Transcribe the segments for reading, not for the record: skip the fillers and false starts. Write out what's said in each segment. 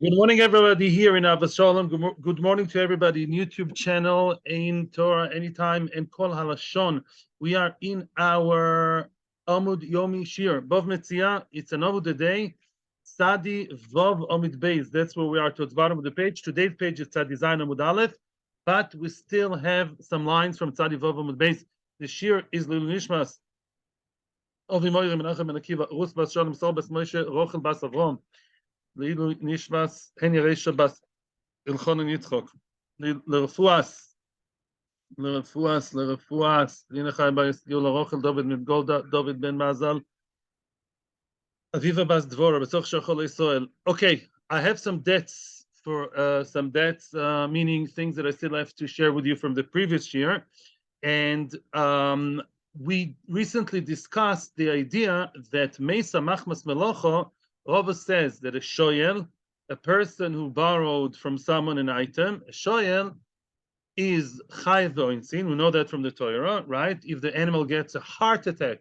Good morning, everybody here in Ahavas Shalom. Good morning to everybody in YouTube channel, in Torah Anytime, and Kol Halashon. We are in our Amud Yomi Shiur. Bava Metzia, it's an Amud a day. Tzadi Vav Amud Beis. That's where we are towards the bottom of the page. Today's page is Tzadi Zayin Amud Aleph, but we still have some lines from Tzadi Vav Amud Beis. The Shiur is Lilu Nishmas. Avi Moira Menachem and Akiva Rus Bas Shalom Sol Bas Moshe Rochel Bas Avrom. Lilu Nishmas Heni Reisha Bas Ilchon and Yitzchok. L'refuas, Lina Chai Bayis Yola Rochel, David Ben Golda, David Ben Mazal, Aviva Bas Dvora, B'tzoch Shachol Yisrael. Okay, I have some debts meaning things that I still have to share with you from the previous year. And we recently discussed the idea that Mesa Machmas Melocho, Rava says that a shoyel, a person who borrowed from someone an item, a shoyel is chayiv v'oinsin. We know that from the Torah, right? If the animal gets a heart attack,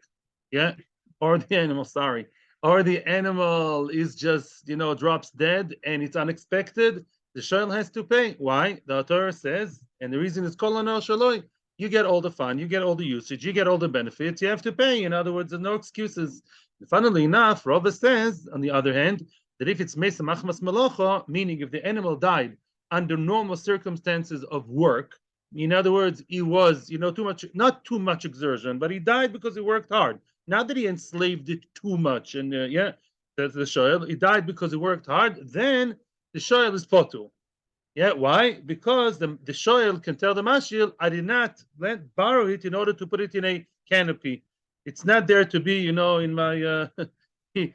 or the animal is just, drops dead and it's unexpected, the shoyel has to pay. Why? The Torah says, and the reason is kol hanal shaloi. You get all the fun, you get all the usage, you get all the benefits, you have to pay. In other words, there's no excuses. Funnily enough, Rava says, on the other hand, that if it's Mesa Machmas Melocha, meaning if the animal died under normal circumstances of work, in other words, he was, not too much exertion, but he died because he worked hard. Not that he enslaved it too much, and that's the shoyel. He died because he worked hard, then the shoyel is potu. Yeah, why? Because the shoyel can tell the mashil, I did not borrow it in order to put it in a canopy. It's not there to be, in my, in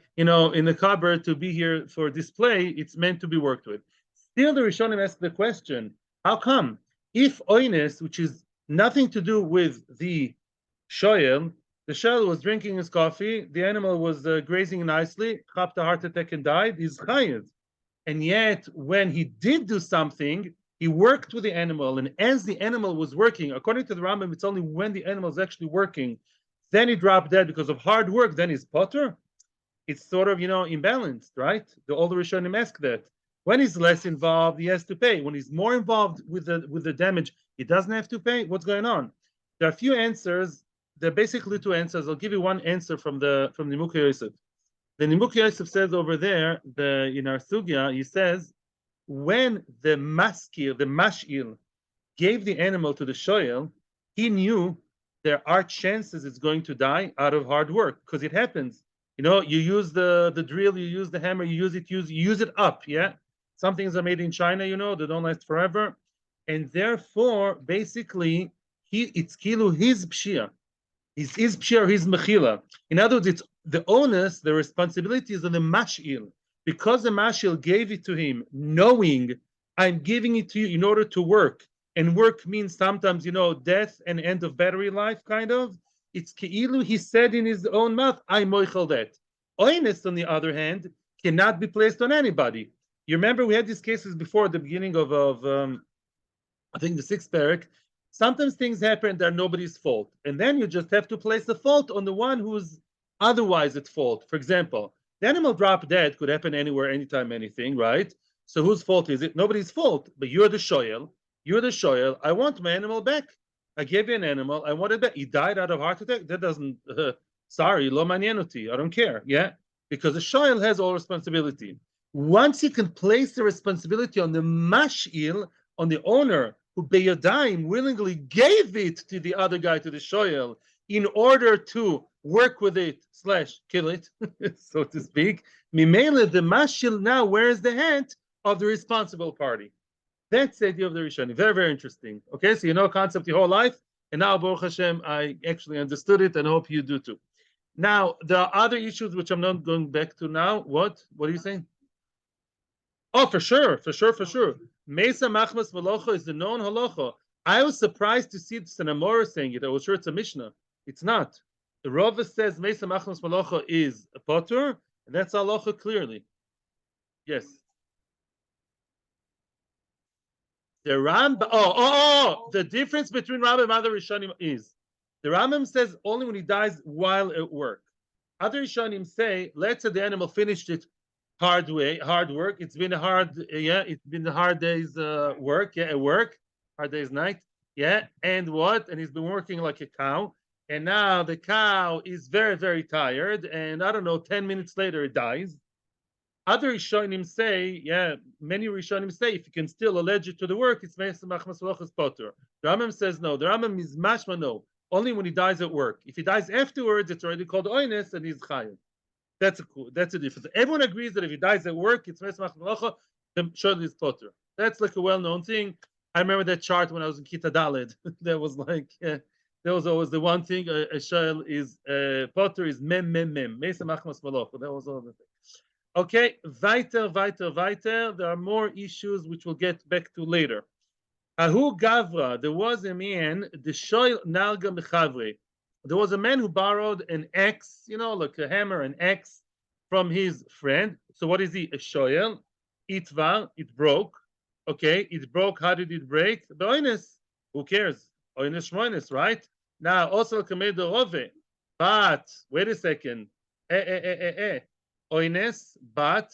the cupboard to be here for display. It's meant to be worked with. Still, the Rishonim ask the question: how come, if oines, which is nothing to do with the shoyel was drinking his coffee, the animal was grazing nicely, chapped a heart attack and died, he's chayiv. And yet, when he did do something, he worked with the animal, and as the animal was working, according to the Rambam, it's only when the animal is actually working, then he dropped dead because of hard work, then he's potter. It's sort of, imbalanced, right? The older Rishonim ask that. When he's less involved, he has to pay. When he's more involved with the damage, he doesn't have to pay. What's going on? There are a few answers. There are basically two answers. I'll give you one answer from the Nimukei Yosef. The Nimukei Yosef says over there, in our sugya, he says, when the mash'il, gave the animal to the shoyel, he knew there are chances it's going to die out of hard work, because it happens. You use the drill, you use the hammer, you use it up, yeah? Some things are made in China, they don't last forever. And therefore, basically, it's kilu his pshia. His pshia, his mechila. In other words, it's the onus, the responsibility is on the mash'il. Because the mash'il gave it to him, knowing I'm giving it to you in order to work. And work means sometimes, death and end of battery life, kind of. It's keilu, he said in his own mouth, I moichel that. Oinus, on the other hand, cannot be placed on anybody. You remember we had these cases before at the beginning of I think the 6th parak. Sometimes things happen that are nobody's fault. And then you just have to place the fault on the one who's otherwise at fault. For example, the animal drop dead could happen anywhere, anytime, anything, right? So whose fault is it? Nobody's fault. But you're the shoyel. I want my animal back. I gave you an animal. I want it back. He died out of heart attack. That doesn't. Sorry, lo manyanuti. I don't care. Yeah, because the shoyel has all responsibility. Once you can place the responsibility on the mash'il, on the owner who beyadayim willingly gave it to the other guy, to the shoyel, in order to work with it / kill it, so to speak. Mimele, the mash'il now wears the hat of the responsible party. That's the idea of the Rishonim. Very, very interesting. Okay, so you know a concept your whole life, and now, Baruch Hashem, I actually understood it, and hope you do too. Now, there are other issues which I'm not going back to now. What are you saying? Oh, for sure. Mesa Machmas Malocha is the known halacha. I was surprised to see the Sanamora saying it. I was sure it's a Mishnah. It's not. The Rava says Mesa Machmas Malocha is a potter, and that's halacha clearly. Yes. The Rambam. The difference between Rambam and other Rishonim is the Rambam says only when he dies while at work. Other Rishonim say, let's say the animal finished it hard work. It's been a hard, it's been a hard day's work, hard day's night, and what? And he's been working like a cow, and now the cow is very, very tired, and I don't know, 10 minutes later it dies. Other Rishonim say, many Rishonim say, if you can still allege it to the work, it's Me'esem Achmas Malachas Potter. The Rambam says no. The Rambam is mashma no. Only when he dies at work. If he dies afterwards, it's already called oines and he's chayav. That's a difference. Everyone agrees that if he dies at work, it's Me'esem Achmas Malacha, then surely it's Potter. That's like a well-known thing. I remember that chart when I was in Kita Daled. That was like, that was always the one thing. A shayl is Potter is mem. Me'esem Achmas Malacha. That was all the thing. Okay, weiter. There are more issues which we'll get back to later. Ahu Gavra, there was a man, the shoyl nalga mechavre. There was a man who borrowed an axe, like a hammer, an axe, from his friend. So what is he? A shoyl. Itvar, it broke. Okay, it broke. How did it break? The oines. Who cares? Oines shmoines, right? Now, also kamed rove. But wait a second. Oines, but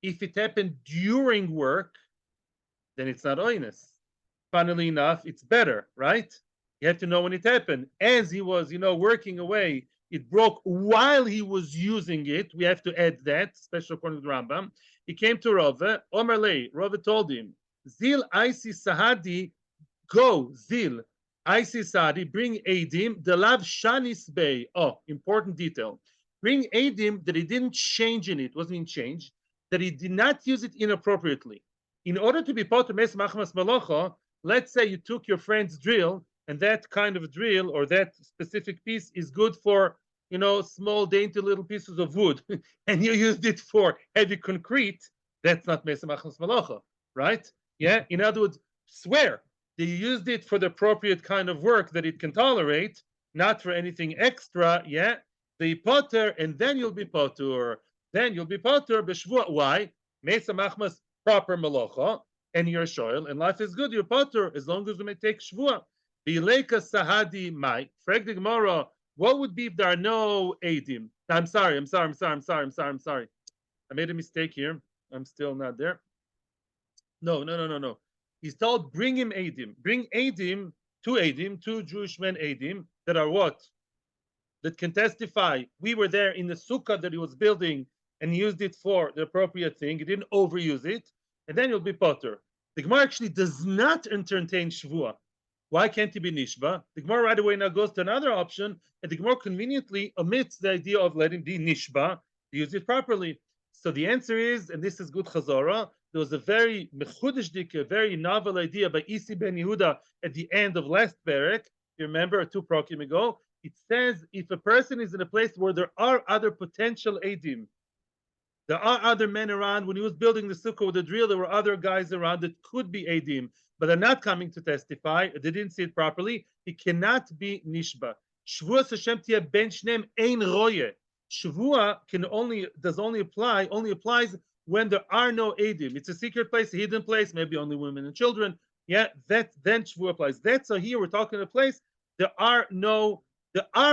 if it happened during work, then it's not oines. Funnily enough, it's better, right? You have to know when it happened. As he was, working away, it broke while he was using it. We have to add that, especially according to the Rambam. He came to Rava. Omer lei, Rava told him, Zil Aisi Sahadi, go, Zil Aisi Sahadi, bring Eidim, Delav Shanis Bey. Oh, important detail. Bring Eidim that he didn't change in it, wasn't in change, that he did not use it inappropriately. In order to be poter Me'esem Achmas Malacha, let's say you took your friend's drill, and that kind of drill or that specific piece is good for, small, dainty little pieces of wood, and you used it for heavy concrete. That's not Me'esem Achmas Malacha, right? Yeah. In other words, swear that you used it for the appropriate kind of work that it can tolerate, not for anything extra. Yeah. The potter, and then you'll be potter. Then you'll be potter b'shvua. Why? Me'esem Achmas proper malacha, and you're shoyl, and life is good. You're potter as long as we may take shvua. V'ileka sahadi mai. Frag the Gemara. What would be if there are no eidim? I'm sorry. I made a mistake here. I'm still not there. No. He's told bring him eidim. Bring eidim, two Jewish men eidim that are what? That can testify. We were there in the sukkah that he was building and used it for the appropriate thing. He didn't overuse it, and then you'll be potter. The Gemara actually does not entertain shvua. Why can't he be nishba? The Gemara right away now goes to another option, and the Gemara conveniently omits the idea of letting be nishba to use it properly. So the answer is, and this is good chazara, there was a very mechudesh, a very novel idea by Isi ben Yehuda at the end of last parak. You remember 2 prokim ago? It says if a person is in a place where there are other potential eidim, there are other men around. When he was building the sukkah with the drill, there were other guys around that could be eidim, but they're not coming to testify. They didn't see it properly. He cannot be nishba. Shvua Hashem tia ben shneim ein roye. Shvua only applies when there are no eidim. It's a secret place, a hidden place, maybe only women and children. Yeah, then shvua applies. That's so here we're talking a place there are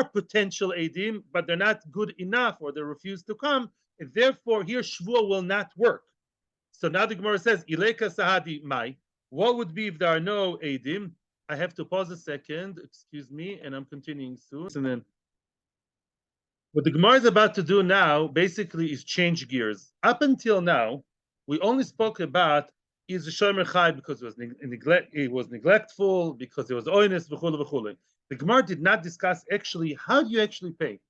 potential eidim, but they're not good enough, or they refuse to come, and therefore here shvua will not work. So now the Gemara says, "Ileka sahadi mai." What would be if there are no eidim? I have to pause a second. Excuse me, and I'm continuing soon. And then, what the Gemara is about to do now basically is change gears. Up until now, we only spoke about is the shomer chai because it was neglectful, because it was oines, v'chule v'chule. The Gemara did not discuss actually how do you actually pay.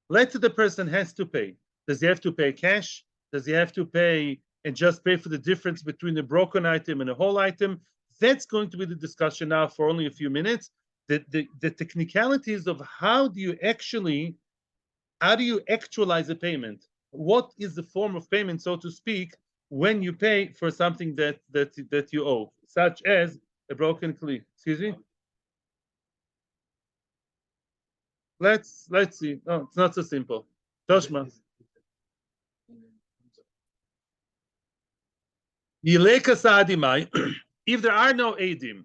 Let's say the person has to pay. Does he have to pay cash? Does he have to pay and just pay for the difference between a broken item and a whole item? That's going to be the discussion now for only a few minutes. The technicalities of how do you actualize a payment? What is the form of payment, so to speak, when you pay for something that you owe, such as a broken kli? Excuse me. Let's see. No, it's not so simple. Toshma. If there are no eidim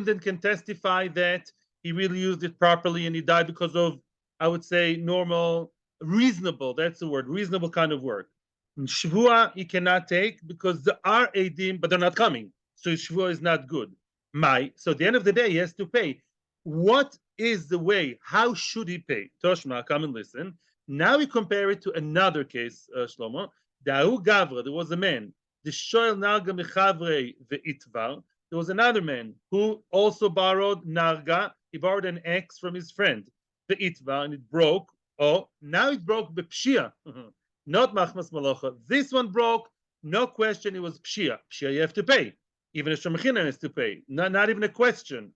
then can testify that he really used it properly and he died because of, I would say, normal, reasonable, that's the word, reasonable kind of work. Shvua he cannot take because there are Eidim, but they're not coming. So Shvua is not good. So at the end of the day, he has to pay. What is the way? How should he pay? Toshma, come and listen. Now we compare it to another case, Shlomo. Dahu Gavra, there was a man. The Shoel Narga Mechavre ve'itvar. There was another man who also borrowed Narga. He borrowed an axe from his friend, the Itvar, and it broke. Oh, now it broke Bepshia. Not machmas malacha. This one broke, no question. It was pshia. Pshia, you have to pay. Even a shemachina has to pay. Not even a question.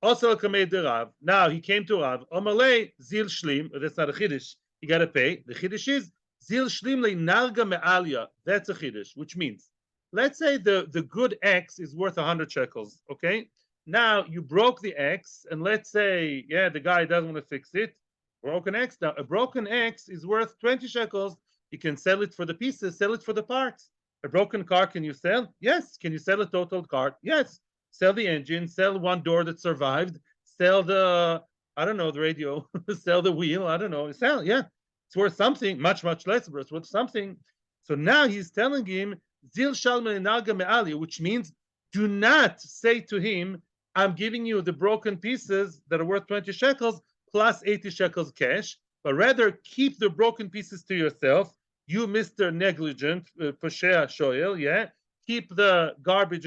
Also, Rav. Now he came to Rav. Omalei zil shlim. That's not a chiddush. You got to pay. The chiddush is zil shlim le narga me'alia. That's a chiddush, which means, let's say the good X is worth 100 shekels. Okay. Now you broke the X, and let's say, yeah, the guy doesn't want to fix it. Broken X. Now a broken X is worth 20 shekels. You can sell it for the pieces, sell it for the parts. A broken car, can you sell? Yes. Can you sell a totaled car? Yes. Sell the engine, sell one door that survived, sell the, I don't know, the radio, sell the wheel, I don't know, sell, yeah. It's worth something, much, much less, but it's worth something. So now he's telling him, Zil Shalman Naga Me'ali, which means do not say to him, I'm giving you the broken pieces that are worth 20 shekels plus 80 shekels cash, but rather keep the broken pieces to yourself. You, Mr. Negligent, Poshea Shoel, yeah, keep the garbage,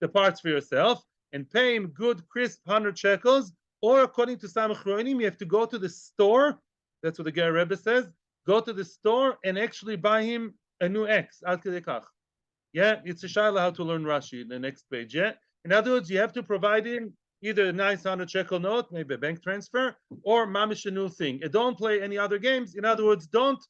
the parts for yourself, and pay him good, crisp 100 shekels, or according to Samach Roinim, you have to go to the store, that's what the Ger Rebbe says, go to the store and actually buy him a new X, Ad Kedei Kach. Yeah, it's a shayla how to learn Rashi, the next page, yeah? In other words, you have to provide him either a nice 100 shekel note, maybe a bank transfer, or mamish a new thing. And don't play any other games. In other words, don't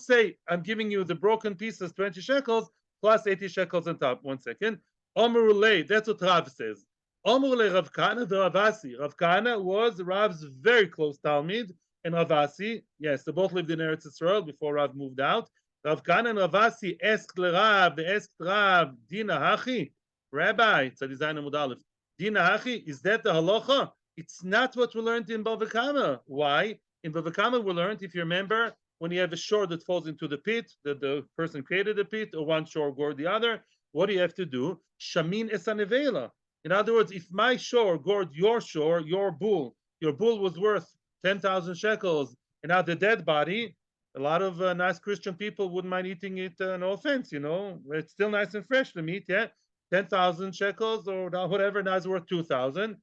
say, I'm giving you the broken pieces, 20 shekels, plus 80 shekels on top. 1 second. Omrulei, that's what Rav says. Omrulei Rav Kana the Ravasi. Rav Kana was Rav's very close Talmid, and Ravasi, yes, they both lived in Eretz Yisrael before Rav moved out. Rav Kana and Ravasi asked Rav, they asked Rav, Dina Hachi, Rabbi, Tzadizayin Amud Aleph, Dina Hachi, is that the halacha? It's not what we learned in Bava Kama. Why? In Bava Kama we learned, if you remember, when you have a shore that falls into the pit, that the person created the pit, or one shore gored the other, what do you have to do? Shamin esanevela. In other words, if my shore gored your shore, your bull was worth 10,000 shekels, and now the dead body, a lot of nice Christian people wouldn't mind eating it, no offense, it's still nice and fresh, the meat, yeah? 10,000 shekels or whatever, now it's worth 2,000.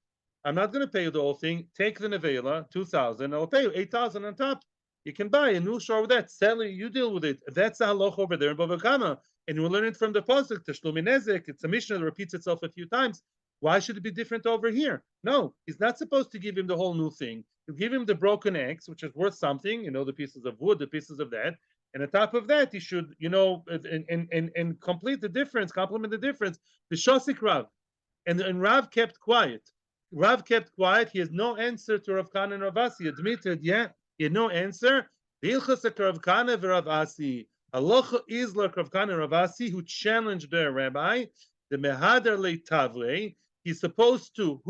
I'm not going to pay you the whole thing. Take the nevela, 2,000. I'll pay you 8,000 on top. You can buy a new shore with that. Sell it, you deal with it. That's the halach over there in Bava Kama. And we'll learn it from the Pasuk, Tashlumi Nezek. It's a Mishnah that repeats itself a few times. Why should it be different over here? No, he's not supposed to give him the whole new thing. You give him the broken eggs, which is worth something, the pieces of wood, the pieces of that. And on top of that, he should, and complete the difference, complement the difference. The Shosik Rav. And Rav kept quiet. Rav kept quiet. He has no answer to Rav Kana and Rav Asi. He admitted, yeah, he had no answer. The Ilchas Rav Kana and Rav Asi. Halacha is like Rav Kana and Rav Asi, who challenged their rabbi. The Mehader Le Tavre. He's supposed to,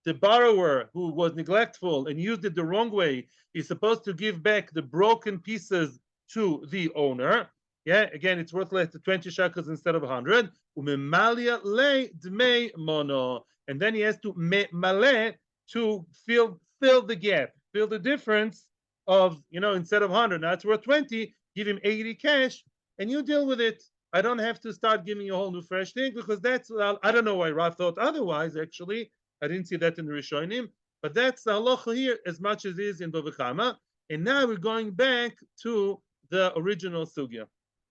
the borrower who was neglectful and used it the wrong way, is supposed to give back the broken pieces to the owner. Yeah, again, it's worth less than 20 shekels instead of 100. Umemalia le dmei mono. And then he has to male to fill the gap, fill the difference of, instead of 100, now it's worth 20, give him 80 cash, and you deal with it. I don't have to start giving you a whole new fresh thing, because that's, I don't know why Rav thought otherwise, actually. I didn't see that in the Rishonim, but that's the halacha here as much as is in Bava Kama. And now we're going back to the original sugya.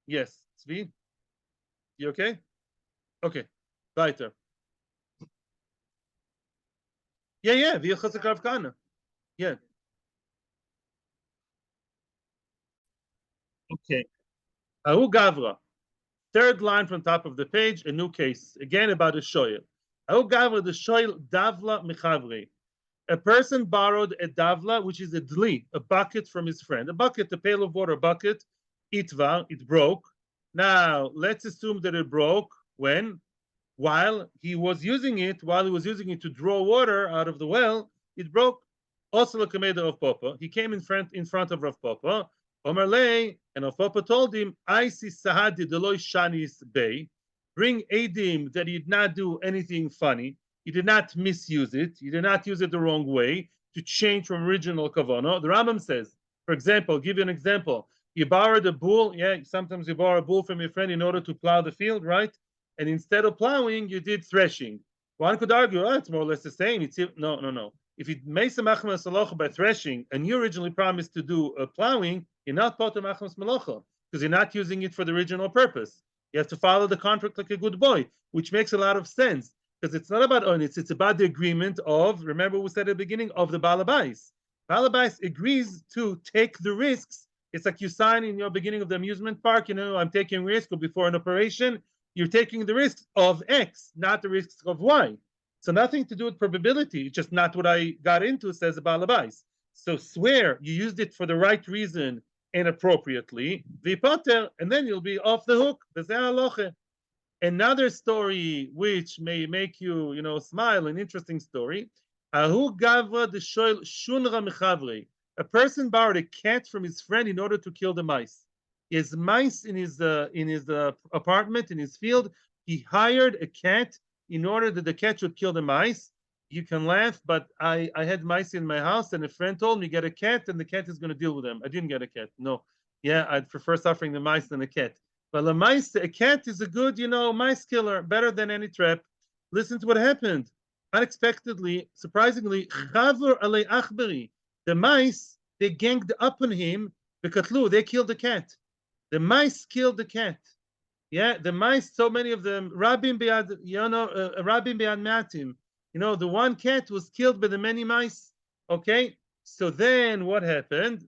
Yes, Tzvi? You okay? Okay, weiter. Yeah, via Chazak Kana. Yeah. Okay. Ahu Gavra. Third line from top of the page, a new case. Again about a shoyel. Ahu Gavra, the shoyel davla mechavri. A person borrowed a davla, which is a dli, a bucket from his friend. A bucket, a pail of water bucket. Itva, it broke. Now, let's assume that it broke when? While he was using it to draw water out of the well, it broke. Also, the of Papa. He came in front of Rav Papa. Omerle, and Papa told him, I see Sahadi Deloy Shanis Bey. Bring Adim that he did not do anything funny. He did not misuse it. He did not use it the wrong way to change from original kavana. The Rambam says, for example, I'll give you an example. You borrowed a bull. Yeah, sometimes you borrow a bull from your friend in order to plow the field, right? And instead of plowing, you did threshing. One could argue, oh, it's more or less the same. It's no. If you made some achmas malacha by threshing, and you originally promised to do plowing, you're not part of achmas malacha because you're not using it for the original purpose. You have to follow the contract like a good boy, which makes a lot of sense because it's not about onits, it's about the agreement of, remember we said at the beginning, of the balabais. Balabais agrees to take the risks. It's like you sign in your beginning of the amusement park, I'm taking risk, or before an operation, you're taking the risks of X, not the risks of Y. So nothing to do with probability, it's just not what I got into, says the balabais. So swear you used it for the right reason and appropriately, vipater, and then you'll be off the hook. Another story which may make you, smile, an interesting story. A person borrowed a cat from his friend in order to kill the mice. He has mice in his apartment, in his field. He hired a cat in order that the cat should kill the mice. You can laugh, but I had mice in my house, and a friend told me, get a cat, and the cat is going to deal with them. I didn't get a cat. No. Yeah, I'd prefer suffering the mice than a cat. But a cat is a good, mice killer, better than any trap. Listen to what happened. Unexpectedly, surprisingly, the mice, they ganged up on him, they killed the cat. The mice killed the cat. Yeah, the mice, so many of them, Rabim Biad Matim. The one cat was killed by the many mice. Okay, so then what happened?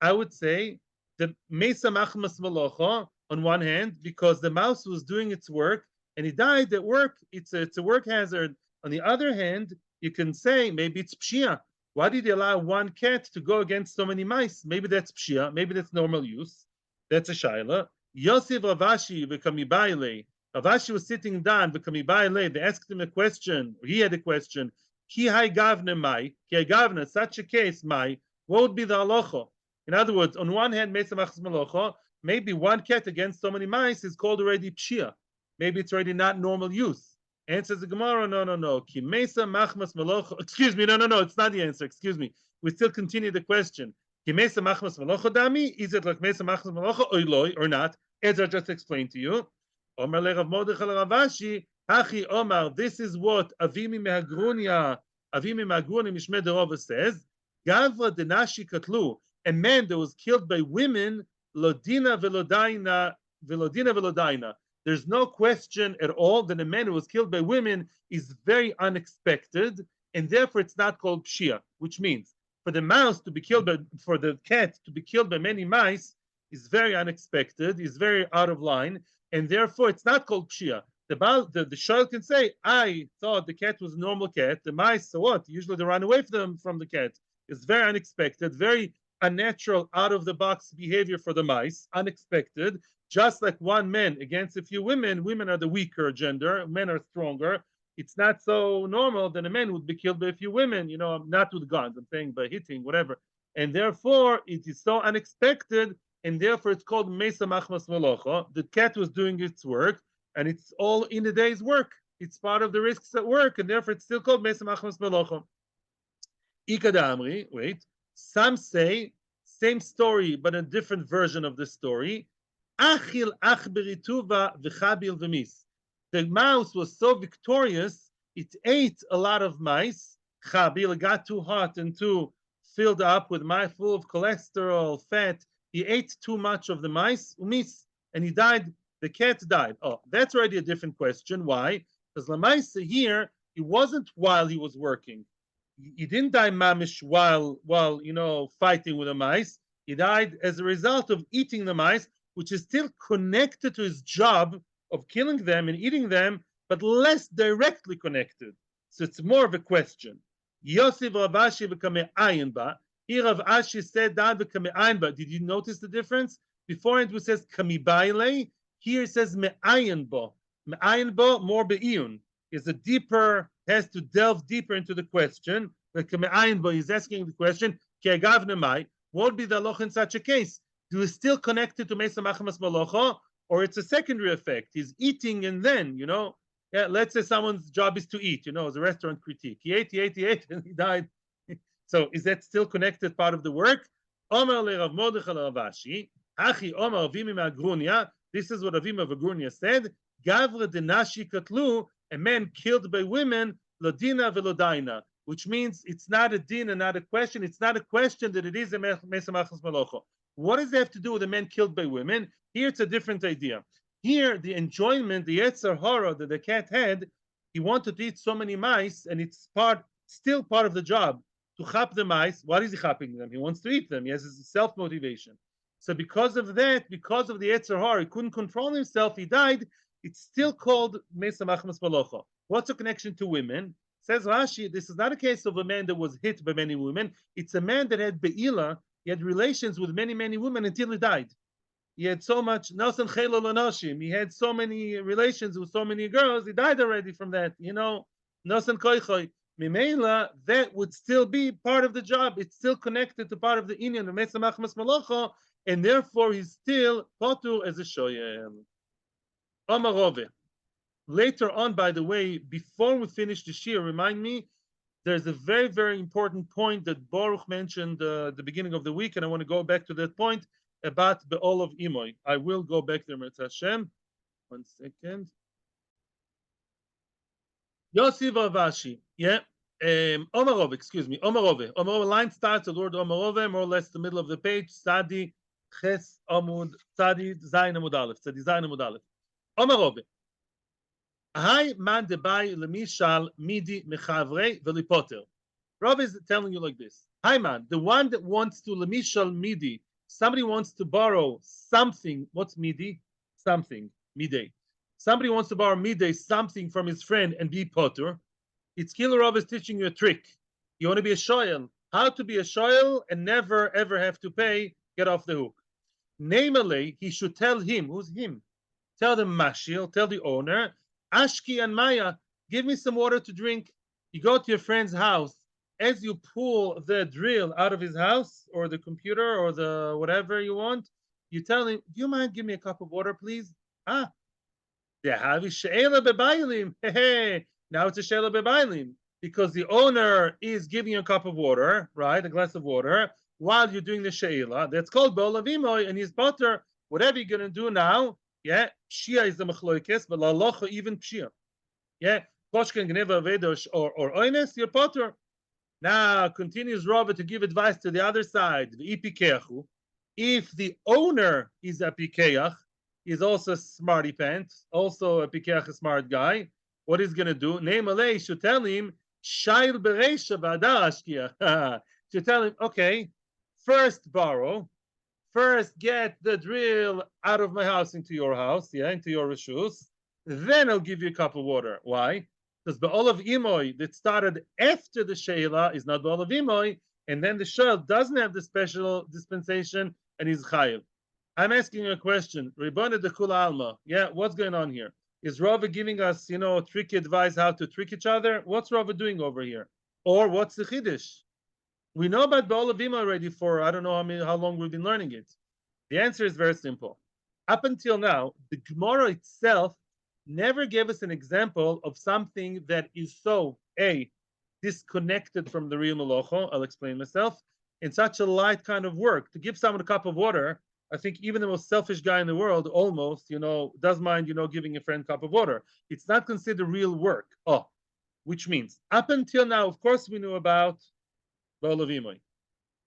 I would say the Mesa Machmas Malacha on one hand, because the mouse was doing its work and he died at work. It's a work hazard. On the other hand, you can say maybe it's pshia. Why did he allow one cat to go against so many mice? Maybe that's pshia. Maybe that's normal use. That's a shaila. Yosef Ravashi v'kamibayle. Ravashi was sitting down v'kamibayle. They asked him a question. He had a question. Ki hai gavne mai? Ki hai gavne? Such a case mai? What would be the halacha? In other words, on one hand, maybe one cat against so many mice is called already pshia. Maybe it's already not normal use. Answers the Gemara, no. Ki mesa machmas malocha. Excuse me, no, it's not the answer. Excuse me. We still continue the question. Ki mesa machmas malocha dami? Is it like mesa machmas malocha oiloi or not? As I just explained to you. Omar le Rav Mordechai Ravashi, hachi Omar. This is what Avimi Mehagrunia Mishmei Rava says. Gavra denashi katlu. A man that was killed by women, lodina velodaina. There's no question at all that a man who was killed by women is very unexpected, and therefore it's not called pshia, which means for the cat to be killed by many mice is very unexpected, is very out of line, and therefore it's not called pshia. The child can say, I thought the cat was a normal cat, the mice, so what? Usually they run away from the cat. It's very unexpected, very unnatural, out-of-the-box behavior for the mice, unexpected, just like one man against a few women. Women are the weaker gender, men are stronger. It's not so normal that a man would be killed by a few women, not with guns, I'm saying by hitting, whatever. And therefore, it is so unexpected, and therefore it's called Mesa Machmas Malocha. The cat was doing its work, and it's all in the day's work. It's part of the risks at work, and therefore it's still called Mesa Machmas Malocha. Ikadamri, wait. Some say, same story, but a different version of the story. Achil achberituva v'chabil v'mis. The mouse was so victorious, it ate a lot of mice. Chabil got too hot and too filled up with mice, full of cholesterol, fat. He ate too much of the mice, umis, and he died. The cat died. Oh, that's already a different question. Why? Because the mice here, it wasn't while he was working. He didn't die mamish while fighting with the mice. He died as a result of eating the mice, which is still connected to his job of killing them and eating them, but less directly connected. So it's more of a question. Yosef Rav Ashi v'kamei ayin ba. Here Rav Ashi said that v'kamei ayin ba. Did you notice the difference? Before it says kamibayle. Here it says me'ayin ba. Me'ayin ba, more be'iyun. Is a deeper, has to delve deeper into the question. He's asking the question, What would be the halacha in such a case? Do you still connect it to Mesa Machamas Malacha, or it's a secondary effect? He's eating and then, yeah, let's say someone's job is to eat, as a restaurant critique. He ate, and he died. So is that still connected part of the work? Omar le Rav Mordechai le Rav Ashi, Hachi Omar Avimi Magrunia. This is what Avim of Agrunia said. Gavra denashi katlu, a man killed by women, lodina velodaina, which means it's not a din and not a question. It's not a question that it is a mesa machas malocha. What does it have to do with a man killed by women? Here it's a different idea. Here the enjoyment, the yetzer hara that the cat had, he wanted to eat so many mice, and it's still part of the job to chap the mice. What is he chapping them? He wants to eat them. He has his self-motivation. So because of that, because of the yetzer hara, he couldn't control himself. He died. It's still called mesa machmas malocha. What's the connection to women? Says Rashi, this is not a case of a man that was hit by many women. It's a man that had be'ila. He had relations with many, many women until he died. He had so much, Nelson Chelo Lanoshim. He had so many relations with so many girls. He died already from that. Nelson Koichoi. Mimela, that would still be part of the job. It's still connected to part of the inyan of Mesa Machmas Malacha, and therefore he's still potur as a shoyel. Amarove. Later on, by the way, before we finish the shiur, remind me, there's a very, very important point that Baruch mentioned the beginning of the week, and I want to go back to that point about Be'ol of Imoy. I will go back there, Metzia Hashem. 1 second. Yossi Vavashi, yeah. Omarove, excuse me. Omarove. Omarove line starts, the word Omarove, more or less the middle of the page. Sadi, Ches, Amud, Sadi, Zayin Amud Aleph. Sadi, Zayin Amud Aleph. Omarove. Hai man debai lemishal midi mechavrei velipoter. Rava is telling you like this. Hi man, the one that wants to lemishal midi, somebody wants to borrow something. What's midi? Something. Midday. Somebody wants to borrow midday something from his friend and be potter. It's Killer Rava is teaching you a trick. You want to be a shoyel. How to be a shoyel and never ever have to pay, get off the hook. Namely, he should tell him, who's him? Tell the mashil, tell the owner, Ashki and Maya, give me some water to drink. You go to your friend's house. As you pull the drill out of his house or the computer or the whatever you want, you tell him, do you mind give me a cup of water, please? Now it's a she'ela bebailim because the owner is giving you a cup of water, right, a glass of water, while you're doing the she'ela. That's called Be'ol of Imoy, and he's potter. Whatever you're going to do now, yeah, Pshia is the machloikes, but lalocha even Pshia. Yeah, Koshken Gneva Vedosh or Oines, you're potter. Now continues Rava to give advice to the other side. If the owner is a pikeach, he's also a smarty pants, also a pikeach, a smart guy. What he's going to do? Name should tell him, Shail Bereisha V'adar Ashkiach. Should tell him, okay, first borrow. First, get the drill out of my house into your house, into your reshus. Then I'll give you a cup of water. Why? Because Be'ol of Imoy that started after the sheila is not Be'ol of Imoy, and then the shoyel doesn't have the special dispensation and he's chayiv. I'm asking you a question. Ribbona de Kula Alma. Yeah, what's going on here? Is Rava giving us, tricky advice how to trick each other? What's Rava doing over here? Or what's the chiddush? We know about Be'ol of Imoy already for I don't know how long we've been learning it. The answer is very simple. Up until now, the Gemara itself never gave us an example of something that is so disconnected from the real malacha. I'll explain myself. In such a light kind of work, to give someone a cup of water, I think even the most selfish guy in the world almost, does mind, giving a friend a cup of water. It's not considered real work. Which means up until now, of course, we knew about Be'ol of Imoy.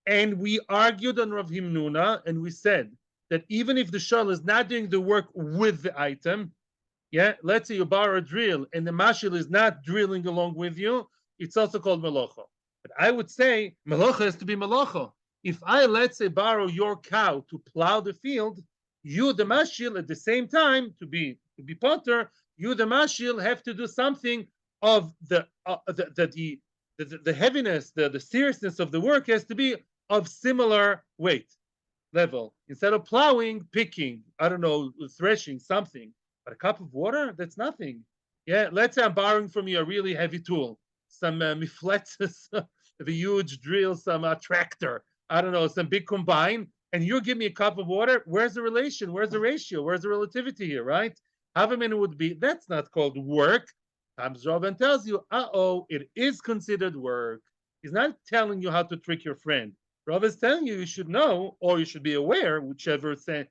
And we argued on Rav Himnuna, and we said that even if the shoyel is not doing the work with the item, let's say you borrow a drill and the mashil is not drilling along with you, it's also called melacha. But I would say melacha has to be melacha. If I, let's say, borrow your cow to plow the field, you, the mashil, at the same time, to be potter, you, the mashil, have to do something of the heaviness, the seriousness of the work has to be of similar weight level. Instead of plowing, picking, I don't know, threshing, something. But a cup of water, that's nothing. Let's say I'm borrowing from you a really heavy tool, some mifletzes, a huge drill, some tractor. I don't know, some big combine, and you give me a cup of water. Where's the relation? Where's the ratio? Where's the relativity here, right? Havamin would be, that's not called work. Comes Rava and tells you, it is considered work. He's not telling you how to trick your friend. Rava is telling you should know, or you should be aware, whichever side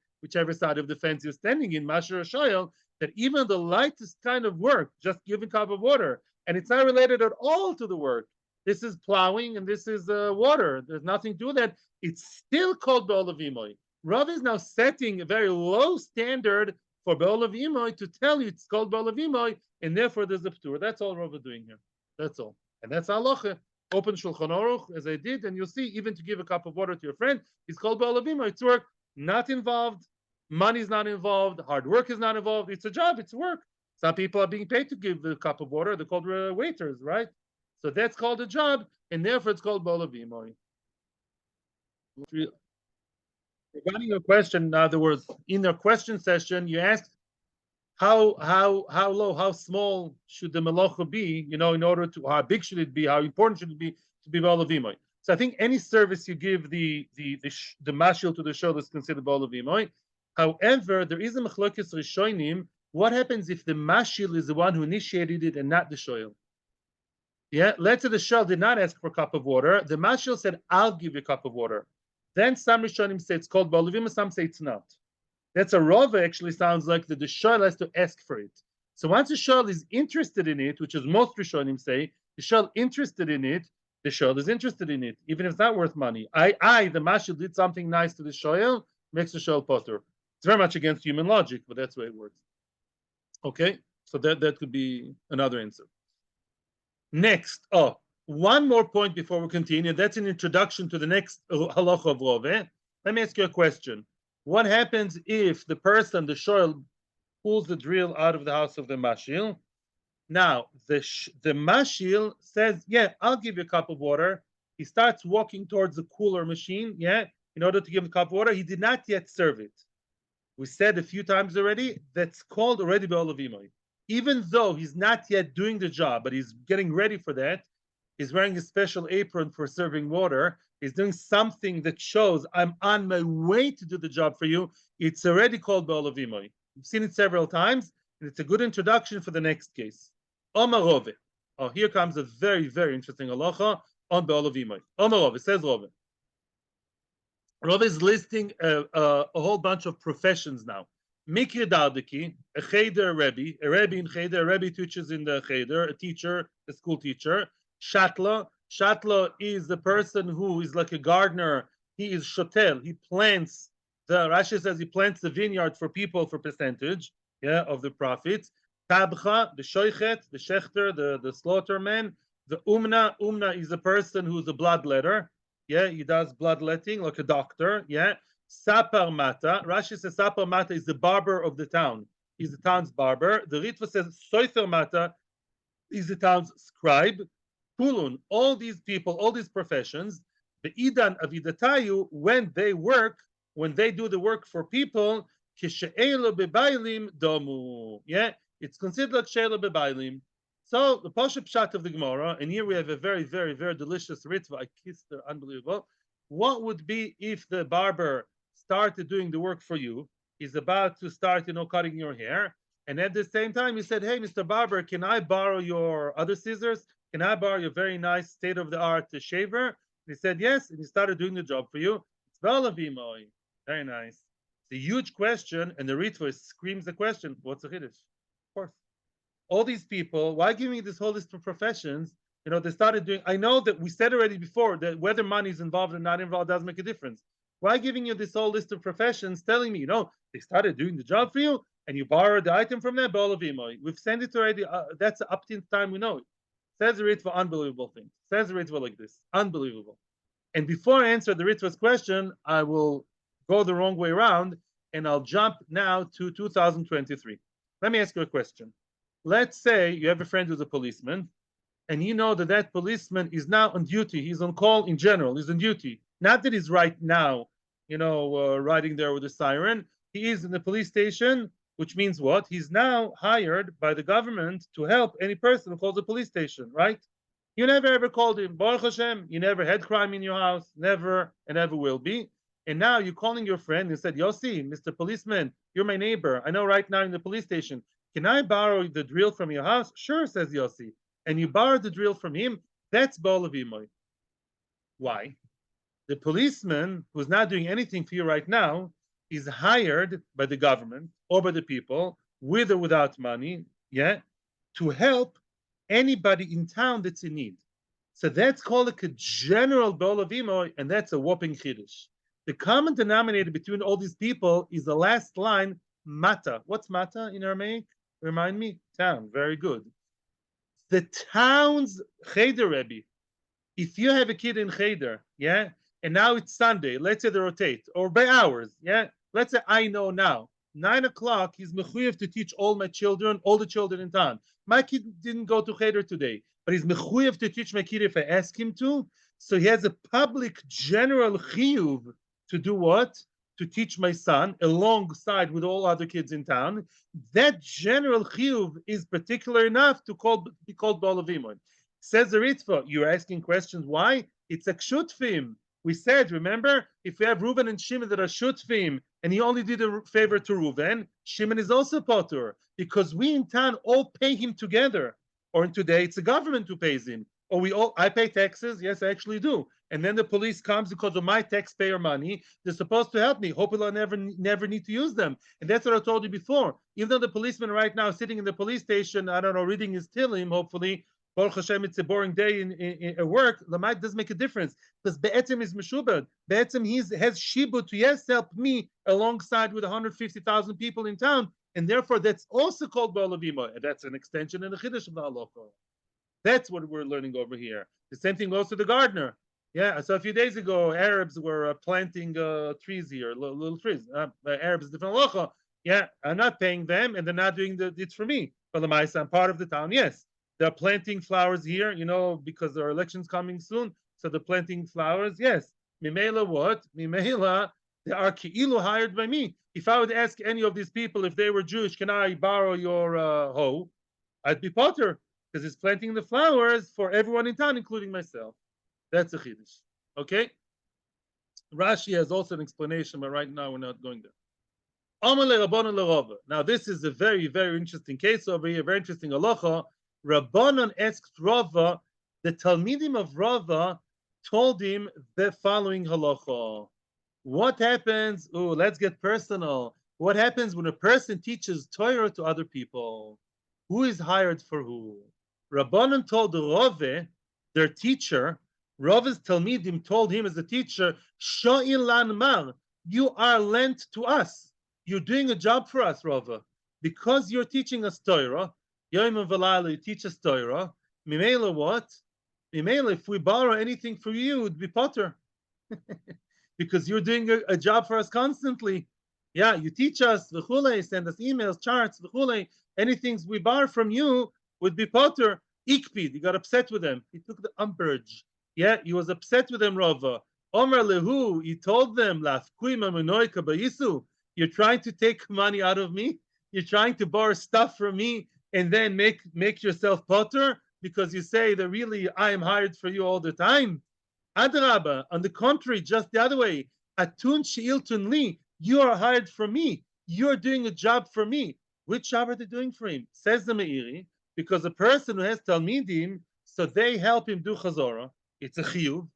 of the fence you're standing in, Masher or Shoyal, that even the lightest kind of work, just giving a cup of water, and it's not related at all to the work. This is plowing and this is water. There's nothing to do with that. It's still called Be'olav Imoy. Rav is now setting a very low standard for Be'olav Imoy to tell you it's called Be'olav Imoy, and therefore there's a p'tur. That's all Rav is doing here. That's all. And that's halacha. Open Shulchan Aruch, as I did, and you'll see, even to give a cup of water to your friend, it's called Be'olav Imoy. It's work, not involved. Money's not involved. Hard work is not involved. It's a job. It's work. Some people are being paid to give the cup of water. They're called waiters, right? So that's called a job, and therefore it's called Be'olav Imoy. Regarding your question, in other words, in the question session, you asked how low, how small should the melacha be? In order to, how big should it be? How important should it be to be Be'olav Imoy? So I think any service you give the mashil to the show is considered Be'olav Imoy. However, there is a machlokes rishonim. What happens if the mashil is the one who initiated it and not the shoyel? Yeah, let's say the shul did not ask for a cup of water. The mashil said, "I'll give you a cup of water." Then some rishonim say it's called Be'olav Imoy, some say it's not. That's a Rava actually sounds like the shul has to ask for it. So once the shul is interested in it, which is most rishonim say, the shul interested in it, the shul is interested in it, even if it's not worth money. The mashil did something nice to the shul, makes the shul potter. It's very much against human logic, but that's the way it works. Okay, so that could be another answer. Next, one more point before we continue. That's an introduction to the next halacha of Rava. Let me ask you a question. What happens if the person, the shoel, pulls the drill out of the house of the mashil? Now, the mashil says, yeah, I'll give you a cup of water. He starts walking towards the cooler machine, in order to give him a cup of water. He did not yet serve it. We said a few times already, that's called already Be'olav Imoy. Even though he's not yet doing the job, but he's getting ready for that, he's wearing a special apron for serving water, he's doing something that shows I'm on my way to do the job for you, it's already called Be'olav Imoy. We've seen it several times, and it's a good introduction for the next case. Omar Rove. Here comes a very, very interesting halacha on Be'olav Imoy. Omar Rove, says Rove. Rava is listing a whole bunch of professions now. Mikri Dardiki, a cheder Rebbe, a Rebbe in cheder, a Rebbe teaches in the cheder, a teacher, a school teacher. Shatla is the person who is like a gardener. He is shotel. He plants Rashi says he plants the vineyard for people for percentage, of the profits. Tabcha, the shoichet, the shechter, the slaughterman. The umna is the person who's a bloodletter. He does bloodletting like a doctor. Sapar Mata. Rashi says Sapar Mata is the barber of the town. He's the town's barber. The Ritva says Soifer Mata is the town's scribe. Kulun, all these people, all these professions, the Idan Avidatayu, when they do the work for people, Kishe'elo Bebailim Domu. It's considered like She'elo Bebailim. So the Pasha Pshat of the Gemara, and here we have a very, very, very delicious ritva. I kissed her, unbelievable. What would be if the barber started doing the work for you? He's about to start, cutting your hair, and at the same time he said, "Hey, Mr. Barber, can I borrow your other scissors? Can I borrow your very nice state-of-the-art shaver?" And he said yes, and he started doing the job for you. It's Be'olav Imoy. Very nice. It's a huge question, and the ritva screams the question: what's a chiddush? Of course. All these people, why giving me this whole list of professions? They started doing, I know that we said already before that whether money is involved or not involved doesn't make a difference. Why giving you this whole list of professions telling me, they started doing the job for you and you borrowed the item from them? Be'olav Imoy. We've sent it already. That's up to the time we know it. Says the Ritva, unbelievable thing. Says the Ritva like this. Unbelievable. And before I answer the Ritva's question, I will go the wrong way around and I'll jump now to 2023. Let me ask you a question. Let's say you have a friend who's a policeman, and you know that policeman is now on duty. He's on call in general. He's on duty. Not that he's right now, riding there with a siren. He is in the police station, which means what? He's now hired by the government to help any person who calls the police station, right? You never ever called him. Baruch Hashem, you never had crime in your house, never and ever will be. And now you're calling your friend and said, Yossi, Mr. Policeman, you're my neighbor. I know right now in the police station. Can I borrow the drill from your house? Sure, says Yossi. And you borrow the drill from him. That's Bol Avimoy. Why? The policeman who's not doing anything for you right now is hired by the government or by the people, with or without money, yeah, to help anybody in town that's in need. So that's called a general Bol Avimoy, and that's a whopping chiddush. The common denominator between all these people is the last line, mata. What's mata in Aramaic? Remind me? Town. Very good. The town's cheder Rebbe. If you have a kid in cheder, yeah, and now it's Sunday, let's say they rotate, or by hours, yeah, let's say I know now, 9 o'clock, he's mechuyev to teach all my children, all the children in town. My kid didn't go to cheder today, but he's mechuyev to teach my kid if I ask him to. So he has a public general chiyuv to do what? To teach my son alongside with all other kids in town. That general chiyuv is particular enough to be called Bol Avimoy. Says the Ritva, you're asking questions. Why? It's a kshutfim. We said, remember, if we have Reuven and Shimon that are shutfim, and he only did a favor to Reuven, Shimon is also potur, because we in town all pay him together. Or in today, it's the government who pays him. Or I pay taxes. Yes, I actually do. And then the police comes because of my taxpayer money. They're supposed to help me. Hopefully, I never need to use them. And that's what I told you before. Even though the policeman right now is sitting in the police station, I don't know, reading his Tehillim, hopefully, Baruch Hashem, it's a boring day at work. Lamait doesn't make a difference because Be'etzem is Meshubad. Be'etzem has Shibud to help me alongside with 150,000 people in town, and therefore that's also called Bol Avimoy, and that's an extension in the Chiddush of the Halacha. That's what we're learning over here. The same thing goes to the gardener. Yeah, so a few days ago, Arabs were planting trees here, little trees. Arabs, different halacha. Yeah, I'm not paying them, and they're not doing it for me. But I'm part of the town, yes. They're planting flowers here, because there are elections coming soon. So they're planting flowers. Yes. Mimela what? Mimela, they are ki'ilu hired by me. If I would ask any of these people if they were Jewish, can I borrow your hoe? I'd be potter because it's planting the flowers for everyone in town, including myself. That's a chiddush. Okay? Rashi has also an explanation, but right now we're not going there. Now, this is a very, very interesting case over here, very interesting halacha. Rabbanon asked Rava, the Talmidim of Rava told him the following halacha. What happens? Oh, let's get personal. What happens when a person teaches Torah to other people? Who is hired for who? Rabbanon told Rava, their teacher, Rava's Talmidim told him as a teacher, Sho'in lan mar, you are lent to us. You're doing a job for us, Rava. Because you're teaching us Torah, Yomi and Valala, you teach us Torah. Mimela what? Mimela, if we borrow anything from you, it would be potter. Because you're doing a job for us constantly. Yeah, you teach us, v'chulei, send us emails, charts, v'chulei. Anything we borrow from you would be potter. Ikpid, he got upset with them. He took the umbrage. Yeah, he was upset with them, Rava. Omer lehu, he told them, you're trying to take money out of me? You're trying to borrow stuff from me and then make yourself potter because you say that really I am hired for you all the time? Adraba, on the contrary, just the other way. Atun she'iltun li, you are hired for me. You're doing a job for me. Which job are they doing for him? Says the Meiri, because a person who has Talmidim, so they help him do Chazorah. It's a chiyuv.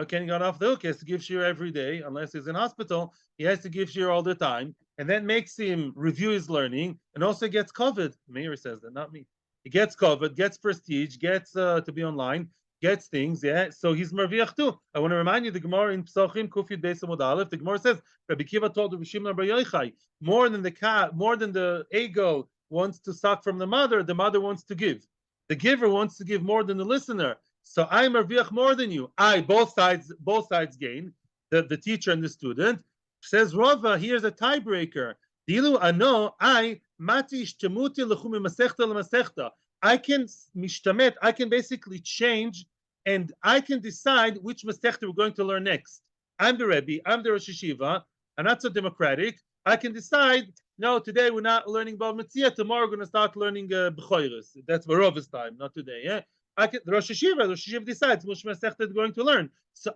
Can't get off the hook. He has to give shiur every day, unless he's in hospital. He has to give shiur all the time, and that makes him review his learning, and also gets covered. Meir says that, not me. He gets covered, gets prestige, gets to be online, gets things. Yeah, so he's marviach too. I want to remind you the Gemara in Psachim Kufid Beis Amud Aleph. The Gemara says Rabbi Akiva told Rabbi Shimon Bar Yochai, more than the eagle wants to suck from the mother wants to give. The giver wants to give more than the listener. So I marviach more than you. Both sides gain. The teacher and the student. Says Rava, here's a tiebreaker. Dilu ano, mati ishtemuti lechumi masechta lemasechta. I can mishtamet, I can basically change, and I can decide which masechta we're going to learn next. I'm the Rebbe, I'm the Rosh Yeshiva, I'm not so democratic. I can decide, no, today we're not learning about Metzia, tomorrow we're going to start learning B'choiris. That's Rava's time, not today, yeah? The Rosh Hashiva decides which Masechta they're going to learn. So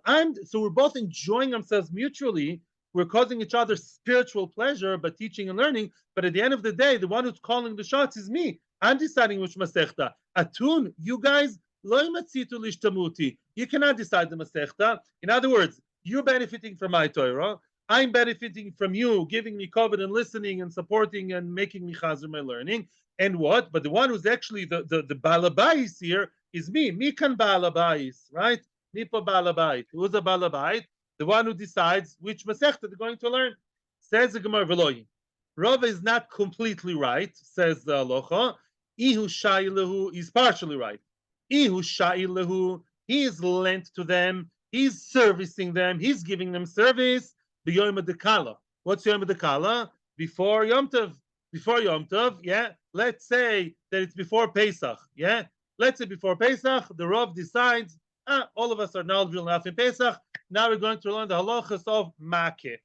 we're both enjoying ourselves mutually. We're causing each other spiritual pleasure by teaching and learning. But at the end of the day, the one who's calling the shots is me. I'm deciding which Masechta. Atun, you guys, lo matzitu lishtamuti. You cannot decide the Masechta. In other words, you're benefiting from my Torah. I'm benefiting from you, giving me covet and listening and supporting and making me chazer my learning. And what? But the one who's actually the balabais here is me. Mi kan balabais, right? Mi pa balabait. Who's a balabait? The one who decides which masechta they're going to learn. Says the Gemara Veloyi. Rava is not completely right, says the halacha. Ihu shailehu is partially right. Ihu shailehu, he is lent to them, he's servicing them, he's giving them service. The Yomi Dekala. What's Yomi Dekala? Before Yom Tov. Before Yom Tov, yeah. Let's say that it's before Pesach, yeah. Let's say before Pesach, the Rav decides, all of us are knowledgeable enough in Pesach. Now we're going to learn the halachas of Makeh.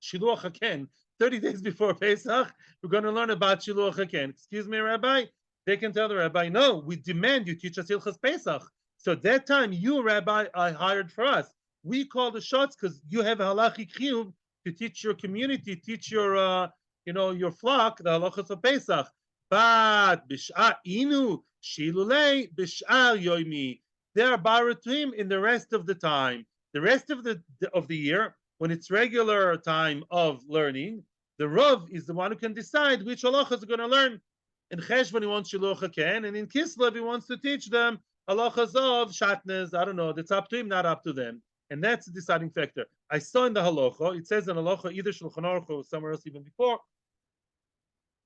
Shiluach HaKen. 30 days before Pesach, we're going to learn about Shiluach HaKen. Excuse me, Rabbi? They can tell the Rabbi, no, we demand you teach us Hilchas Pesach. So at that time, you, Rabbi, are hired for us. We call the shots because you have a halachic chiyuv to teach your community, teach your, your flock the halachas of Pesach. But b'sh'ar inu shilulei b'sh'ar yomi. They are borrowed to him in the rest of the time. The rest of the year, when it's regular time of learning, the Rav is the one who can decide which halachas are going to learn. In Cheshvan he wants Shiluach HaKen, and in Kislev he wants to teach them halachas of Shatnez. I don't know. That's up to him, not up to them. And that's the deciding factor. I saw in the halacha, it says in halacha, either Shulchan Aruch or somewhere else even before,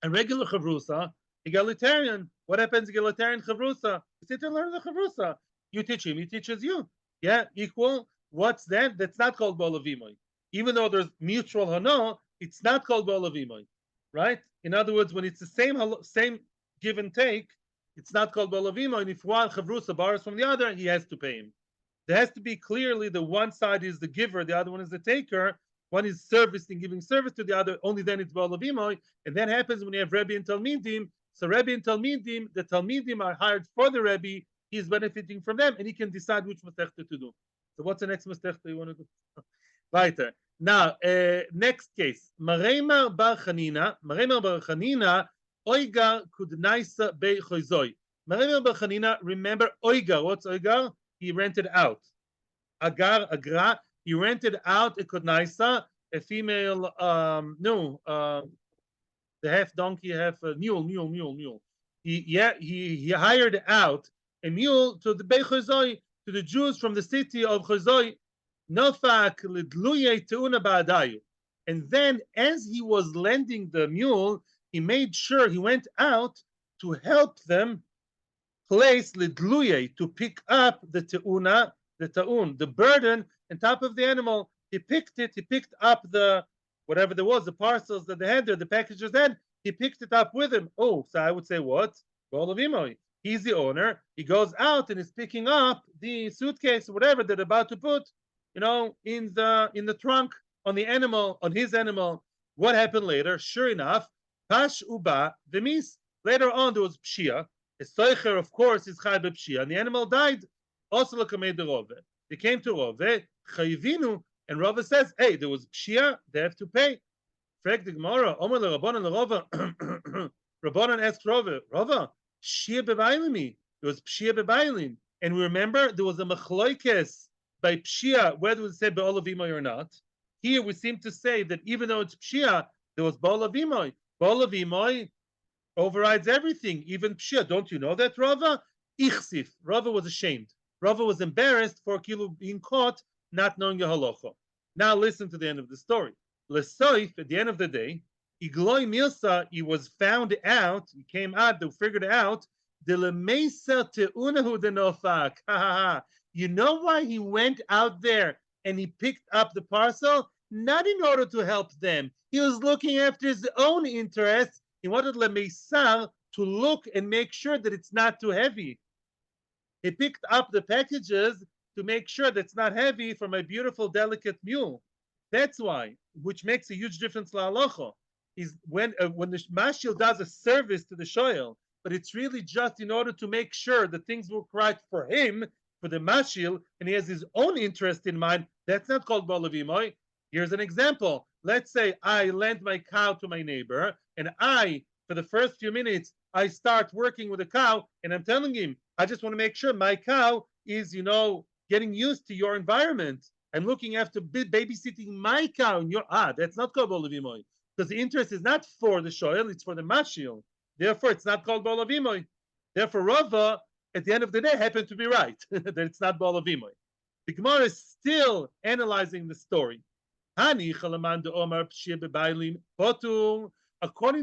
a regular chavrusa, egalitarian. What happens egalitarian chavrusa? You sit and learn the chavrusa. You teach him, he teaches you. Yeah, equal. What's that? That's not called bolavimoy. Even though there's mutual hana, it's not called bolavimoy, right? In other words, when it's the same give and take, it's not called bolavimoy. And if one chavrusa borrows from the other, he has to pay him. There has to be clearly the one side is the giver, the other one is the taker. One is servicing, giving service to the other. Only then it's bolavimoy. And that happens when you have Rebbe and Talmidim. So Rebbe and Talmidim, the Talmidim are hired for the Rebbe. He's benefiting from them, and he can decide which masechta to do. So what's the next masechta you want to do? Weiter. Now, next case. Mareimar bar Chanina, Oigar kudnaisa be choizoi. Mareimar bar Chanina, remember Oigar. What's Oigar? He rented out. Agra, he rented out a kudnaisa, a female, the half donkey, half mule. He hired out a mule to the Beit Chozoi, to the Jews from the city of Chozoi. Nofak lidluye teuna ba'adayu. And then, as he was lending the mule, he made sure he went out to help them place lidluye, to pick up the teuna, the burden on top of the animal. He picked up the whatever there was, the parcels that they had there, the packages had. He picked it up with him. Oh, so I would say what? Bolavimoy. He's the owner. He goes out and is picking up the suitcase or whatever they're about to put, in the trunk on the animal, on his animal. What happened later? Sure enough, Pash Uba Demis. Later on, there was Pshia. A Soicher, of course, is Chai Pshia, and the animal died. Also, Lakamei de Rove. They came to Rove, Chayivinu, and Rove says, hey, there was Pshia, they have to pay. Frag the Gemara, Omer le Rabbanan le Rove. Rabbanan asked Rove, Pshia bebailimi. There was Pshia bebailim. And we remember there was a machloikes by Pshia, whether it said Ba'olavimoy or not. Here we seem to say that even though it's Pshia, there was Ba'olavimoy. Ba'olavimoy overrides everything, even Pshia. Don't you know that, Rava? Ichsif. Rava was ashamed. Rava was embarrassed for Kilu being caught not knowing the halacha. Now listen to the end of the story. Lesoif, at the end of the day, Igloi Milsa, he was found out, he came out, they figured out, de lemesa teunahu denofak. You know why he went out there and he picked up the parcel? Not in order to help them. He was looking after his own interests. He wanted lemesa to look and make sure that it's not too heavy. He picked up the packages to make sure that it's not heavy from a beautiful, delicate mule. That's why, which makes a huge difference la halacha. Is when the mashil does a service to the shoyel, but it's really just in order to make sure that things work right for him, for the mashil, and he has his own interest in mind. That's not called balavimoy. Here's an example. Let's say I lend my cow to my neighbor, and for the first few minutes, I start working with the cow, and I'm telling him, I just want to make sure my cow is, getting used to your environment. I'm looking after babysitting my cow, and that's not called balavimoy, because the interest is not for the shoyel, it's for the mashil. Therefore, it's not called balavimoy. Therefore, Rava, at the end of the day, happened to be right that it's not balavimoy. The Gemara is still analyzing the story. According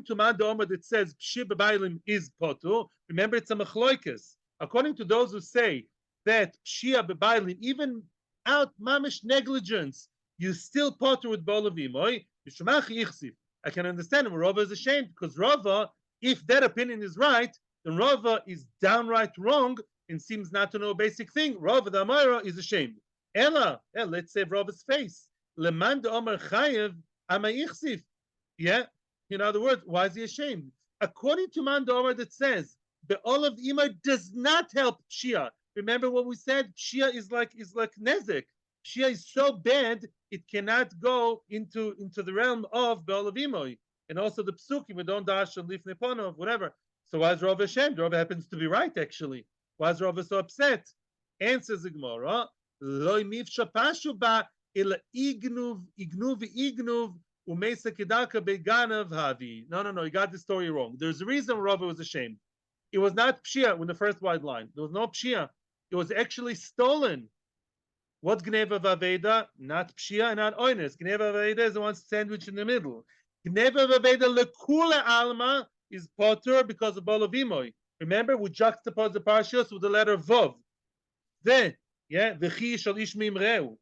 to Man Omar that says Pshir B'Bailim is potur, remember it's a machloikas. According to those who say that Pshir B'Bailim, even out mamish negligence, you still potur with balavimoy. I can understand him. Rava is ashamed because Rava, if that opinion is right, then Rava is downright wrong and seems not to know a basic thing. Rava the Amara is ashamed. Let's save Rava's face. Leman de Omar Chayev Ama Ichsif. Yeah. In other words, why is he ashamed? According to Man de Omar that says the olive imar does not help Pshia. Remember what we said? Pshia is like nezek. Pshia is so bad it cannot go into the realm of Be'olav Imoy. And also the psukim, we don't dash and leaf neponov, whatever. So why is Rava ashamed? Rava happens to be right, actually. Why is Rava so upset? Answers the Gemara, Loi mifsha pashu ba ila ignuv umesa kedaka beganav havi. No, you got the story wrong. There's a reason Rava was ashamed. It was not pshia in the first wide line. There was no pshia. It was actually stolen. What's Gneva Vaveda? Not Pshia and not Oines. Gneva Vaveda is the one sandwiched in the middle. Gneva Vaveda Lekula Alma is Potter because of Bolavimoy. Remember, we juxtapose the parashas with the letter Vov. V'chi shal ishmim reu.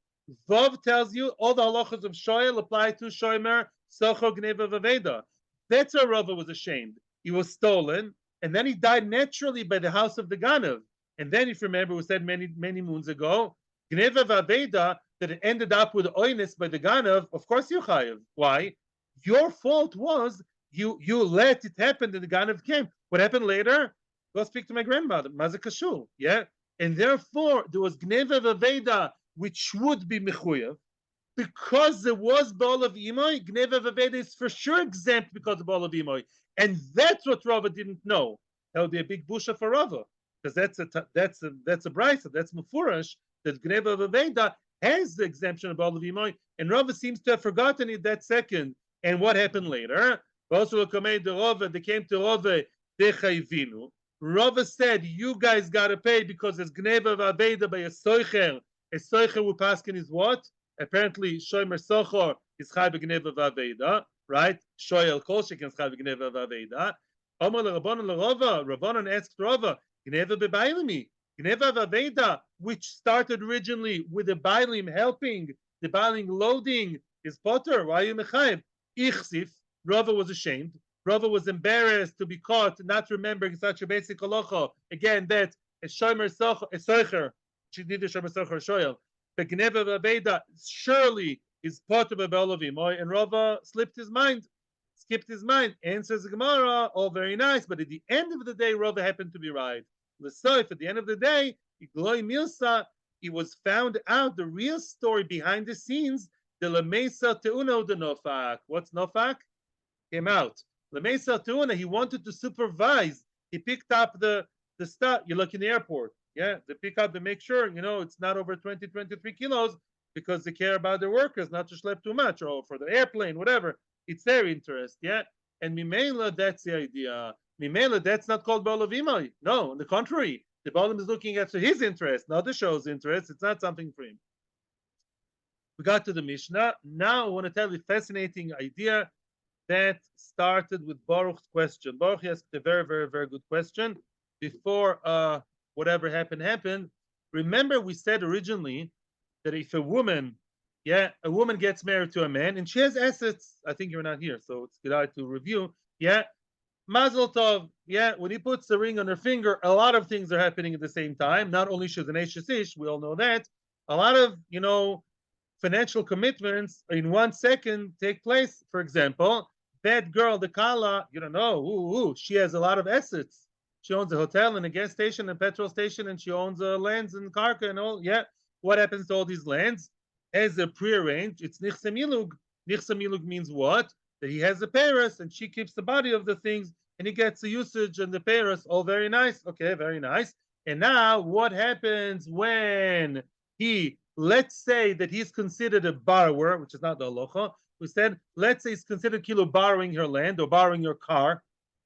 Vov tells you all the halachas of Shoyel apply to Shoymer, Socho, Gneva Vaveda. That's why Rava was ashamed. He was stolen, and then he died naturally by the house of the Ganav. And then, if you remember, we said many moons ago, Gneva Vaveda, that it ended up with oinus by the Ganav, of course you chayiv. Why? Your fault was you let it happen that the Ganav came. What happened later? Go speak to my grandmother, Mazakashul. Yeah? And therefore, there was Gneva Vaveda, which would be mechuyev. Because there was Baal of Imoy, Gneva Vaveda is for sure exempt because of Baal of Imoy. And that's what Rava didn't know. That would be a big busha for Rava. Because that's a brisa, that's mufurash, that Gneva Vaveda has the exemption of Baal of Imoy, and Rava seems to have forgotten it that second. And what happened later? They came to Rava, Rava said, you guys got to pay because there's Gneva Vaveda by a soicher. A soicher who paskin is what? Apparently, Shomer Sochor is Chai B'Gneva Vaveda, right? Shoyel Kolshik is Chai B'Gneva Vaveda. Omar l'Rabbanan l'Rava, Rabbanan asked Rava, Gneva B'Bailimi, Gneva Vaveda, which started originally with the Bailim helping, the Bailim loading his potter. Why are you mechayiv? Ichsif, Rava was ashamed. Rava was embarrassed to be caught not remembering such a basic halacha. Again, that a Shomer Socher, a Socher, she did the Shomer Socher Shoyel. But Gneva Vaveda surely is potter b'Be'olav, and Rava skipped his mind. Answers the Gemara, all very nice, but at the end of the day, Rava happened to be right. L'soif, at the end of the day, Igloi Milsa, it was found out the real story behind the scenes. The Lamesa Teuna de Nofak. What's Nofak? Came out. Lamesa Teuna, he wanted to supervise. He picked up the stuff. You look in the airport. Yeah, they pick up to make sure, it's not over 20, 23 kilos because they care about their workers, not to schlep too much or for the airplane, whatever. It's their interest, yeah? And Mimela, that's the idea. Mimela, that's not called Baal of Imoy. No, on the contrary. The Baalim is looking after his interest, not the show's interest. It's not something for him. We got to the Mishnah. Now I want to tell you a fascinating idea that started with Baruch's question. Baruch asked a very, very, very good question. Before whatever happened. Remember we said originally that if a woman gets married to a man and she has assets, I think you're not here, so it's good to review. Yeah, Mazel Tov. Yeah, when he puts the ring on her finger, a lot of things are happening at the same time. Not only she's an Ish, we all know that. A lot of, financial commitments in 1 second take place. For example, that girl, the Kala, you don't know, she has a lot of assets. She owns a hotel and a gas station and a petrol station, and she owns lands and karka and all. Yeah. What happens to all these lands? As a prearranged, it's nichse milug. Nichse milug means what? That he has a paris and she keeps the body of the things and he gets the usage and the paris. All very nice. Okay, very nice. And now what happens when let's say that he's considered a borrower, which is not the halacha. We said, let's say he's considered kilo borrowing her land or borrowing your car.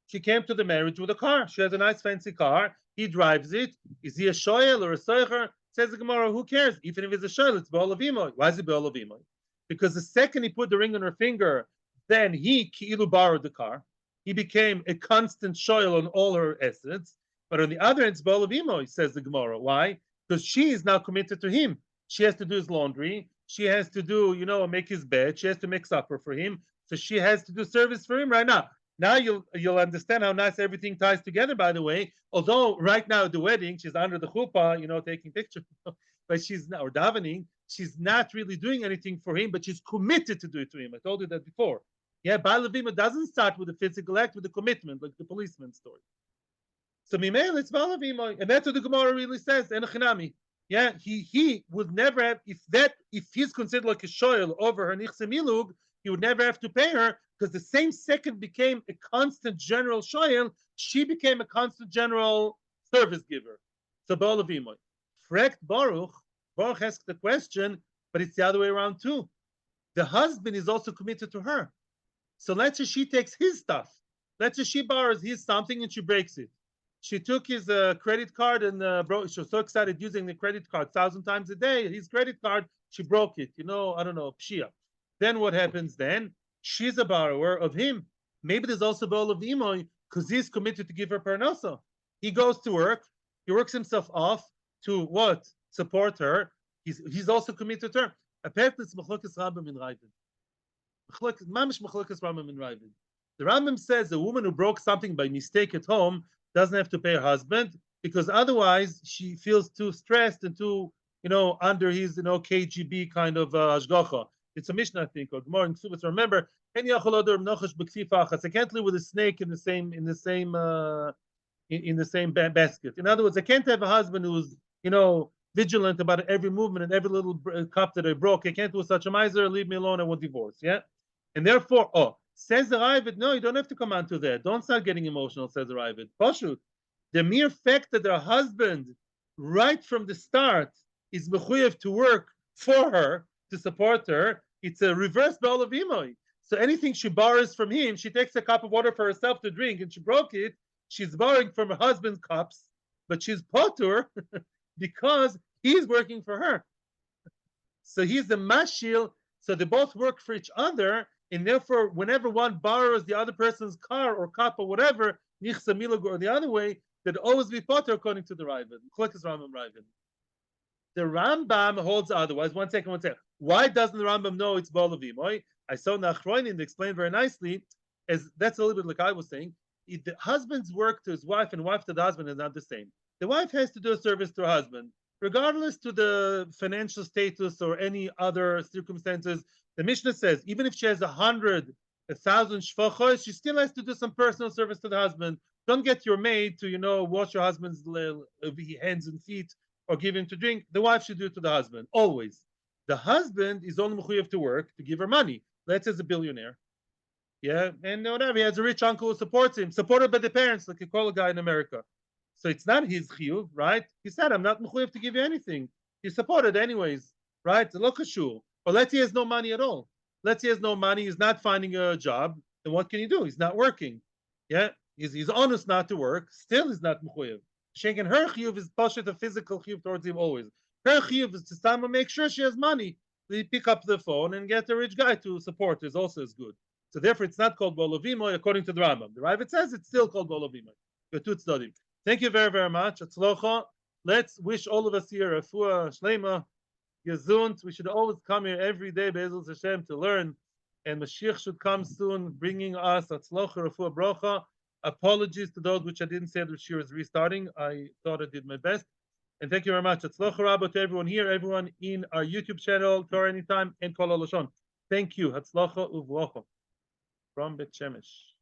She came to the marriage with a car. She has a nice fancy car. He drives it. Is he a shoyel or a soicher? Says the Gemara, who cares? Even if it's a shoyel, it's be'ol avimoy. Why is it be'ol avimoy? Because the second he put the ring on her finger, then he kilo borrowed the car. He became a constant shoyel on all her assets. But on the other hand, it's be'ol avimoy, says the Gemara. Why? Because she is now committed to him. She has to do his laundry. She has to do, make his bed. She has to make supper for him. So she has to do service for him right now. Now you'll understand how nice everything ties together, by the way. Although right now at the wedding, she's under the chuppah, taking pictures, but she's not, or davening, she's not really doing anything for him, but she's committed to do it to him. I told you that before. Yeah, Baal Levima doesn't start with a physical act, with a commitment, like the policeman story. So Mimel, it's Baal Levima, and that's what the Gemara really says, Enochinami. Yeah, he would never have, if he's considered like a shoyel over her nichse milug, he would never have to pay her, because the same second became a constant general shoyel, she became a constant general service giver. So Baal Avimoy. Frekt Baruch asks the question, but it's the other way around too. The husband is also committed to her. So let's say she takes his stuff. Let's say she borrows his something and she breaks it. She took his credit card and she was so excited using the credit card 1,000 times a day. His credit card, she broke it. I don't know, pshia. Then what happens then? She's a borrower of him. Maybe there's also Baal of Imoy because he's committed to give her parnasa. He goes to work. He works himself off to what? Support her. He's also committed to her. Apparently, it's Machlokes Rambam in Ravid. Mamish Machlokes Rambam in Ravid. The Rambam says a woman who broke something by mistake at home doesn't have to pay her husband because otherwise she feels too stressed and too, under his, KGB kind of hashgacha. It's a Mishnah, I think, or Gemara in Ksubas. Remember, I can't live with a snake in the same basket. In other words, I can't have a husband who's, vigilant about every movement and every little cup that I broke. I can't do such a miser. Leave me alone. I want divorce. Yeah, and therefore, says the Ravid, no, you don't have to come on to that. Don't start getting emotional, says the Ravid. Pashut, the mere fact that her husband, right from the start, is mechuyev to work for her, to support her, it's a reverse Baal of Imoy. So anything she borrows from him, she takes a cup of water for herself to drink and she broke it, she's borrowing from her husband's cups, but she's potur because he's working for her. So he's the mashil, so they both work for each other, and therefore, whenever one borrows the other person's car or cup or whatever, nichse milug or the other way, they'd always be potter according to the Ravid. The Rambam holds otherwise. One second. Why doesn't the Rambam know it's Baal of Imoy? I saw Nachroinin explain very nicely, as that's a little bit like I was saying. If the husband's work to his wife and wife to the husband is not the same. The wife has to do a service to her husband, regardless to the financial status or any other circumstances. The Mishnah says, even if she has 100, 1,000 shvachos, she still has to do some personal service to the husband. Don't get your maid to, wash your husband's hands and feet or give him to drink. The wife should do it to the husband, always. The husband is only mechuyev to work to give her money. Let's say he's a billionaire. Yeah, and whatever, he has a rich uncle who supports him, supported by the parents, like you call a guy in America. So it's not his chiyuv, right? He said, I'm not mechuyev to give you anything. He's supported anyways, right? It's a lokashul. Or let's say he has no money at all. Let's say he has no money, he's not finding a job, then what can he do? He's not working. Yeah, he's honest not to work, still he's not mechuyev. Shenken, her chiyuv is pashat a physical chiyuv towards him always. Her chiyuv is to Sama make sure she has money. They pick up the phone and get the rich guy to support is also as good. So therefore, it's not called Baal of Imoy according to the Rambam. The Ravid says it's still called Baal of Imoy. Thank you very, very much. Atzlocha. Let's wish all of us here a refuah shlema, gesund. We should always come here every day, Be'ezus Hashem, to learn. And Mashiach should come soon, bringing us atzlocha, refuah, bracha. Apologies to those which I didn't say the Shiur is restarting. I thought I did my best. And thank you very much. Atzlocha Rabba to everyone here, everyone in our YouTube channel, Torah Anytime, and Kol HaLashon. Thank you. Hatzlocha uvlocha from Bet Shemesh.